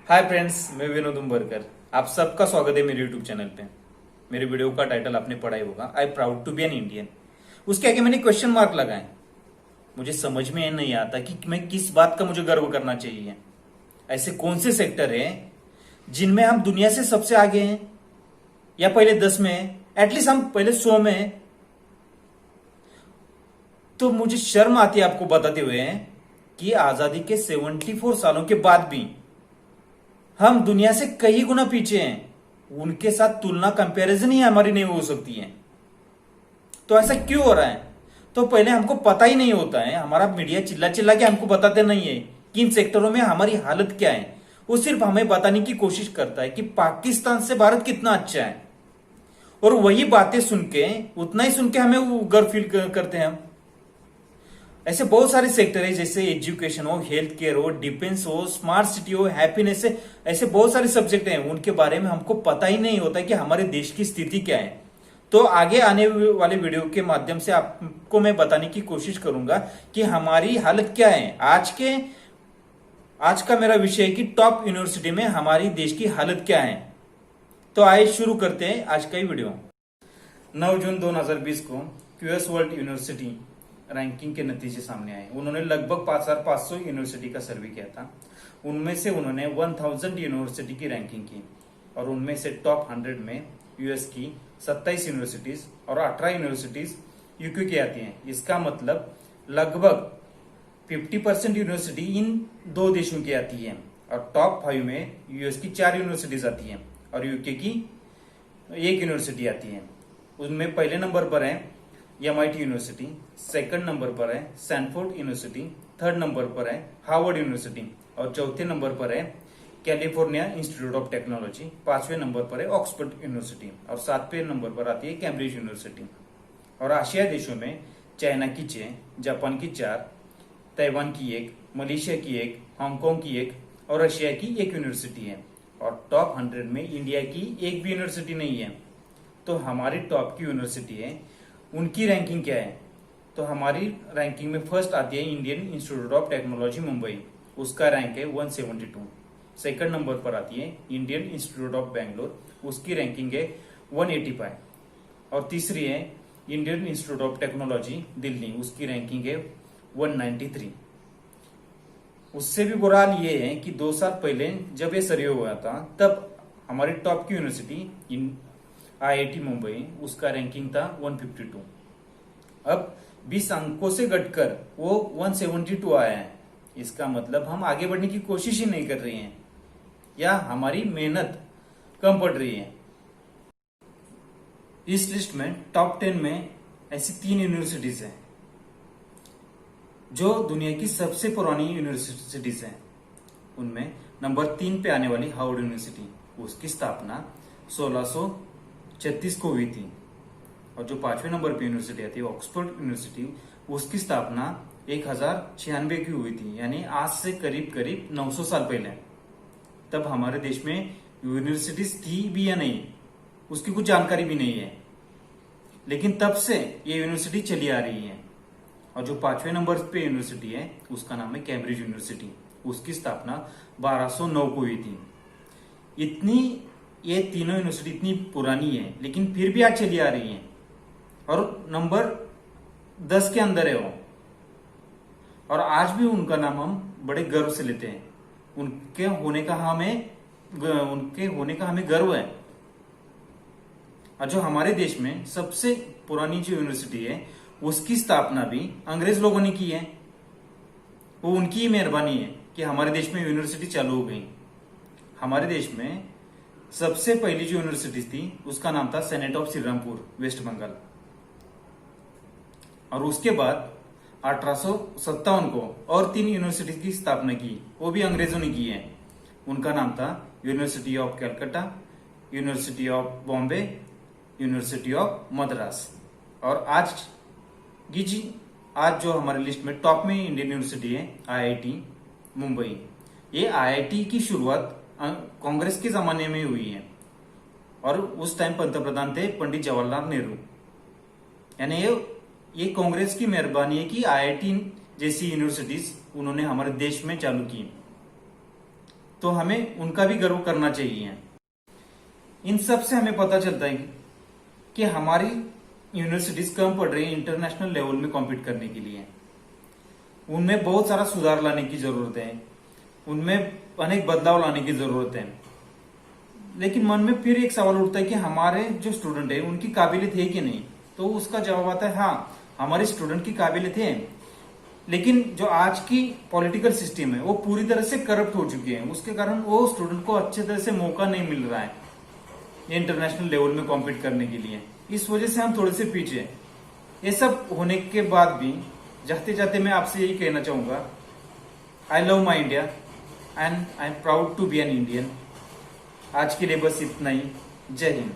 Hi friends, मैं विनोद उम्बरकर। आप सबका स्वागत है मेरे यूट्यूब चैनल पे। मेरे वीडियो का टाइटल आपने पढ़ा ही होगा, I proud to be an Indian. उसके आगे मैंने क्वेश्चन मार्क लगाए। मुझे समझ में नहीं आता कि मैं किस बात का मुझे गर्व करना चाहिए। ऐसे कौन से सेक्टर है जिनमें हम दुनिया से सबसे आगे हैं, या पहले 10 में हैं, एटलीस्ट हम पहले 100 में हैं। तो मुझे शर्म आती है आपको बताते हुए कि आजादी के 74 सालों के बाद भी हम दुनिया से कई गुना पीछे हैं। उनके साथ तुलना, कंपैरिजन ही हमारी नहीं हो सकती है। तो ऐसा क्यों हो रहा है? तो पहले हमको पता ही नहीं होता है। हमारा मीडिया चिल्ला चिल्ला के हमको बताते नहीं है कि इन सेक्टरों में हमारी हालत क्या है। वो सिर्फ हमें बताने की कोशिश करता है कि पाकिस्तान से भारत कितना अच्छा है, और वही बातें सुन के, उतना ही सुन के हमें गर्व फील करते हैं हम। ऐसे बहुत सारे सेक्टर है, जैसे एजुकेशन हो, हेल्थ केयर हो, डिफेंस हो, स्मार्ट सिटी हो, हैप्पीनेस है। ऐसे बहुत सारे सब्जेक्ट हैं, उनके बारे में हमको पता ही नहीं होता कि हमारे देश की स्थिति क्या है। तो आगे आने वाले वीडियो के माध्यम से आपको मैं बताने की कोशिश करूंगा कि हमारी हालत क्या है। आज का मेरा विषय है कि टॉप यूनिवर्सिटी में हमारी देश की हालत क्या है। तो आइए शुरू करते हैं आज का ये वीडियो। 9 जून 2020 को क्यूएस वर्ल्ड यूनिवर्सिटी रैंकिंग के नतीजे सामने आए। उन्होंने लगभग 5500 यूनिवर्सिटी का सर्वे किया था। उनमें से उन्होंने 1000 यूनिवर्सिटी की रैंकिंग की, और उनमें से टॉप 100 में यूएस की 27 यूनिवर्सिटीज और 18 यूनिवर्सिटीज यूके की आती हैं। इसका मतलब लगभग 50% यूनिवर्सिटी इन दो देशों की आती है। और टॉप 5 में यूएस की 4 यूनिवर्सिटीज आती हैं और यूके की 1 यूनिवर्सिटी आती है। उनमें पहले नंबर पर है MIT यूनिवर्सिटी, सेकंड नंबर पर है सैनफोर्ड यूनिवर्सिटी, थर्ड नंबर पर है हार्वर्ड यूनिवर्सिटी, और चौथे नंबर पर है कैलिफोर्निया इंस्टीट्यूट ऑफ टेक्नोलॉजी, पांचवें नंबर पर है ऑक्सफोर्ड यूनिवर्सिटी, और सातवें नंबर पर आती है कैम्ब्रिज यूनिवर्सिटी। और आशिया देशों में चाइना की 6, जापान की 4, ताइवान की 1, मलेशिया की 1, हांगकांग की 1 और रशिया की 1 यूनिवर्सिटी है। और टॉप 100 में इंडिया की एक भी यूनिवर्सिटी नहीं है। तो हमारी टॉप की यूनिवर्सिटी है, उनकी रैंकिंग क्या है? तो हमारी रैंकिंग में फर्स्ट आती है Indian institute of technology Mumbai, उसका रैंक है 172। सेकंड नंबर पर आती है इंडियन इंस्टीट्यूट ऑफ बैंगलोर, उसकी रैंकिंग है 185। और तीसरी है Indian institute of technology Delhi, उसकी रैंकिंग है 193। उससे भी बुरा हाल ये है कि 2 साल पहले जब ये सर्वे हुआ था, तब हमारी टॉप की यूनिवर्सिटी IIT मुंबई, उसका रैंकिंग था 152। अब 20 अंकों से घटकर वो 172 आया है। इसका मतलब हम आगे बढ़ने की कोशिश ही नहीं कर रहे हैं, या हमारी मेहनत कम पड़ रही है। इस लिस्ट में टॉप 10 में ऐसी 3 यूनिवर्सिटीज हैं जो दुनिया की सबसे पुरानी यूनिवर्सिटीज हैं। उनमें नंबर 3 पे आने वाली हार्वर्ड यूनिवर्सिटी, उसकी स्थापना 1636 को हुई थी। और जो 5वें नंबर पे यूनिवर्सिटी आती है ऑक्सफोर्ड यूनिवर्सिटी, उसकी स्थापना 1096 की हुई थी, यानी आज से करीब करीब 900 साल पहले। तब हमारे देश में यूनिवर्सिटीज थी भी या नहीं, उसकी कुछ जानकारी भी नहीं है। लेकिन तब से ये यूनिवर्सिटी चली आ रही है। और जो 5वें नंबर पे यूनिवर्सिटी है, उसका नाम है कैम्ब्रिज यूनिवर्सिटी, उसकी स्थापना 1209 को हुई थी। ये तीनों यूनिवर्सिटी इतनी पुरानी है, लेकिन फिर भी आज चली आ रही है, और नंबर 10 के अंदर है वो। और आज भी उनका नाम हम बड़े गर्व से लेते हैं। उनके होने का हमें गर्व है। और जो हमारे देश में सबसे पुरानी जो यूनिवर्सिटी है, उसकी स्थापना भी अंग्रेज लोगों ने की है। वो उनकी ही मेहरबानी है कि हमारे देश में यूनिवर्सिटी चालू हो गई। हमारे देश में सबसे पहली जो यूनिवर्सिटी थी, उसका नाम था Senate of Shrirampur, West Bengal. और उसके बाद 1857 को और 3 यूनिवर्सिटी की स्थापना की, वो भी अंग्रेजों ने की है। उनका नाम था university of Calcutta, university of Bombay, university of Madras. और आज जो हमारे लिस्ट में टॉप में इंडियन यूनिवर्सिटी है IIT मुंबई। ये IIT की शुरुआत कांग्रेस के जमाने में हुई है, और उस टाइम पंतप्रधान थे पंडित जवाहरलाल नेहरू। यानी ये कांग्रेस की मेहरबानी है कि IIT जैसी यूनिवर्सिटीज उन्होंने हमारे देश में चालू की। तो हमें उनका भी गर्व करना चाहिए। इन सब से हमें पता चलता है कि हमारी यूनिवर्सिटीज कम पड़ रही है इंटरनेशनल लेवल में कॉम्पीट करने के लिए। उनमें बहुत सारा सुधार लाने की जरूरत है, उनमें अनेक बदलाव लाने की जरूरत है। लेकिन मन में फिर एक सवाल उठता है कि हमारे जो स्टूडेंट है उनकी काबिलियत है कि नहीं। तो उसका जवाब आता है हाँ, हमारे स्टूडेंट की काबिलियत है, लेकिन जो आज की पॉलिटिकल सिस्टम है वो पूरी तरह से करप्ट हो चुकी है। उसके कारण वो स्टूडेंट को अच्छे तरह से मौका नहीं मिल रहा है इंटरनेशनल लेवल में कॉम्पीट करने के लिए। इस वजह से हम थोड़े से पीछे हैं। ये सब होने के बाद भी जाते जाते मैं आपसे यही कहना चाहूंगा, I love my India and I am proud to be an Indian. आज के लिए बस इतना ही। जय हिंद।